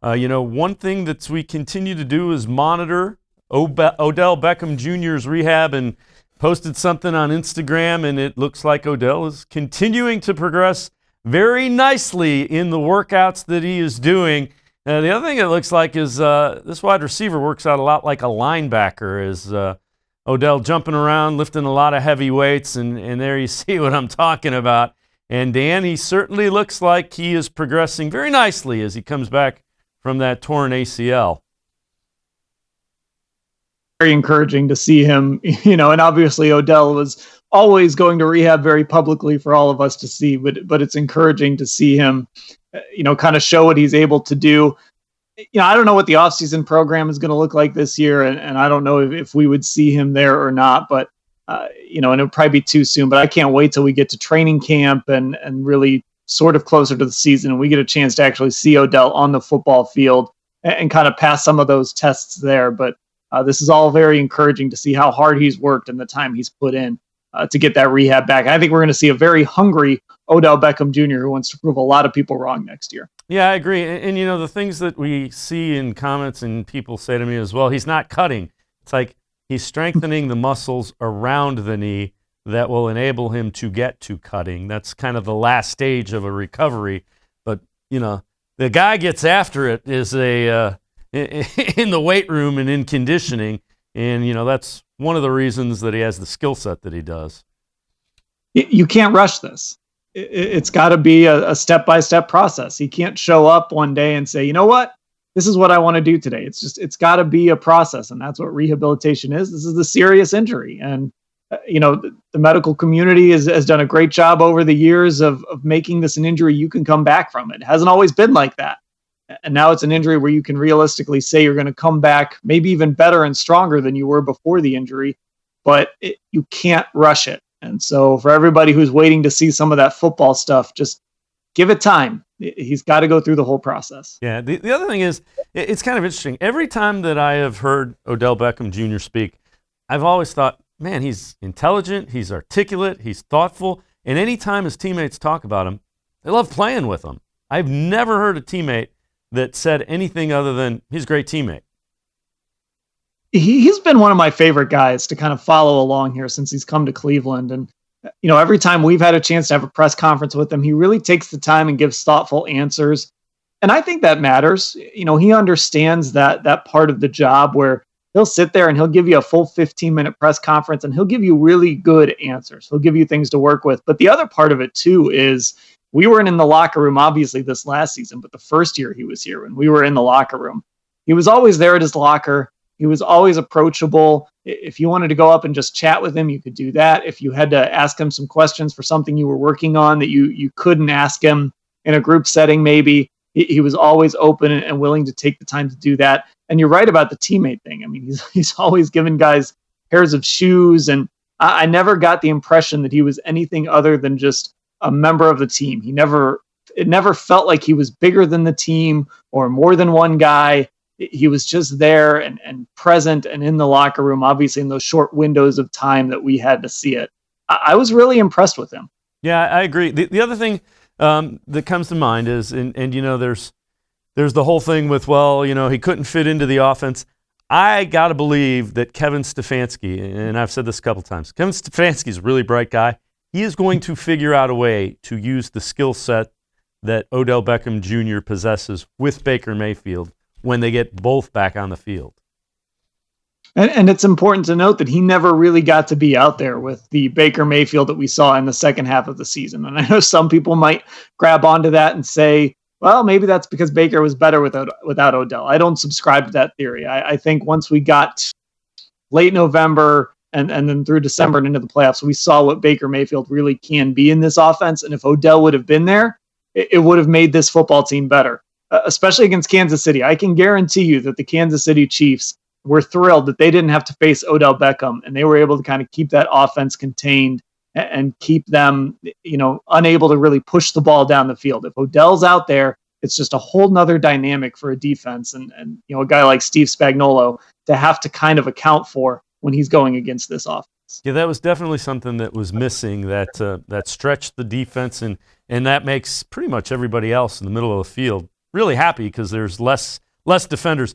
One thing that we continue to do is monitor Odell Beckham Jr.'s rehab, and posted something on Instagram, and it looks like Odell is continuing to progress very nicely in the workouts that he is doing. The other thing it looks like is this wide receiver works out a lot like a linebacker, is Odell jumping around, lifting a lot of heavy weights, and there you see what I'm talking about. And Dan, he certainly looks like he is progressing very nicely as he comes back from that torn ACL. Very encouraging to see him, and obviously Odell was always going to rehab very publicly for all of us to see, but it's encouraging to see him, kind of show what he's able to do. I don't know what the offseason program is going to look like this year, and I don't know if we would see him there or not, but, and it would probably be too soon, but I can't wait till we get to training camp and really sort of closer to the season, and we get a chance to actually see Odell on the football field and kind of pass some of those tests there. But this is all very encouraging to see how hard he's worked and the time he's put in to get that rehab back. I think we're going to see a very hungry Odell Beckham Jr. who wants to prove a lot of people wrong next year. Yeah, I agree. And the things that we see in comments and people say to me as well, he's not cutting. It's like he's strengthening the muscles around the knee that will enable him to get to cutting. That's kind of the last stage of a recovery. But, the guy gets after it is in the weight room and in conditioning. And, that's one of the reasons that he has the skill set that he does. You can't rush this. It's got to be a step-by-step process. He can't show up one day and say, you know what, this is what I want to do today. It's got to be a process. And that's what rehabilitation is. This is a serious injury. And, the medical community has done a great job over the years of making this an injury you can come back from. It hasn't always been like that. And now it's an injury where you can realistically say you're going to come back maybe even better and stronger than you were before the injury, but you can't rush it. And so for everybody who's waiting to see some of that football stuff, just give it time. He's got to go through the whole process. Yeah, the other thing is, it's kind of interesting. Every time that I have heard Odell Beckham Jr. speak, I've always thought, man, he's intelligent, he's articulate, he's thoughtful, and anytime his teammates talk about him, they love playing with him. I've never heard a teammate that said anything other than he's a great teammate. He's been one of my favorite guys to kind of follow along here since he's come to Cleveland. And, every time we've had a chance to have a press conference with him, he really takes the time and gives thoughtful answers. And I think that matters. He understands that part of the job where he'll sit there and he'll give you a full 15-minute press conference and he'll give you really good answers. He'll give you things to work with. But the other part of it too is we weren't in the locker room, obviously, this last season, but the first year he was here when we were in the locker room, he was always there at his locker. He was always approachable. If you wanted to go up and just chat with him, you could do that. If you had to ask him some questions for something you were working on that you couldn't ask him in a group setting, maybe, he was always open and willing to take the time to do that. And you're right about the teammate thing. I mean, he's always given guys pairs of shoes, and I never got the impression that he was anything other than just a member of the team. It never felt like he was bigger than the team or more than one guy. He was just there and present and in the locker room, obviously in those short windows of time that we had to see it. I was really impressed with him. Yeah, I agree. The other thing that comes to mind is, there's the whole thing with, he couldn't fit into the offense. I got to believe that Kevin Stefanski, and I've said this a couple times, Kevin Stefanski is a really bright guy. He is going to figure out a way to use the skill set that Odell Beckham Jr. possesses with Baker Mayfield when they get both back on the field. And it's important to note that he never really got to be out there with the Baker Mayfield that we saw in the second half of the season. And I know some people might grab onto that and say, well, maybe that's because Baker was better without Odell. I don't subscribe to that theory. I think once we got late November and then through December and into the playoffs, we saw what Baker Mayfield really can be in this offense. And if Odell would have been there, it would have made this football team better, especially against Kansas City. I can guarantee you that the Kansas City Chiefs were thrilled that they didn't have to face Odell Beckham, and they were able to kind of keep that offense contained and keep them, unable to really push the ball down the field. If Odell's out there, it's just a whole nother dynamic for a defense and a guy like Steve Spagnuolo to have to kind of account for when he's going against this offense. Yeah, that was definitely something that was missing, that stretched the defense, and that makes pretty much everybody else in the middle of the field really happy because there's less defenders.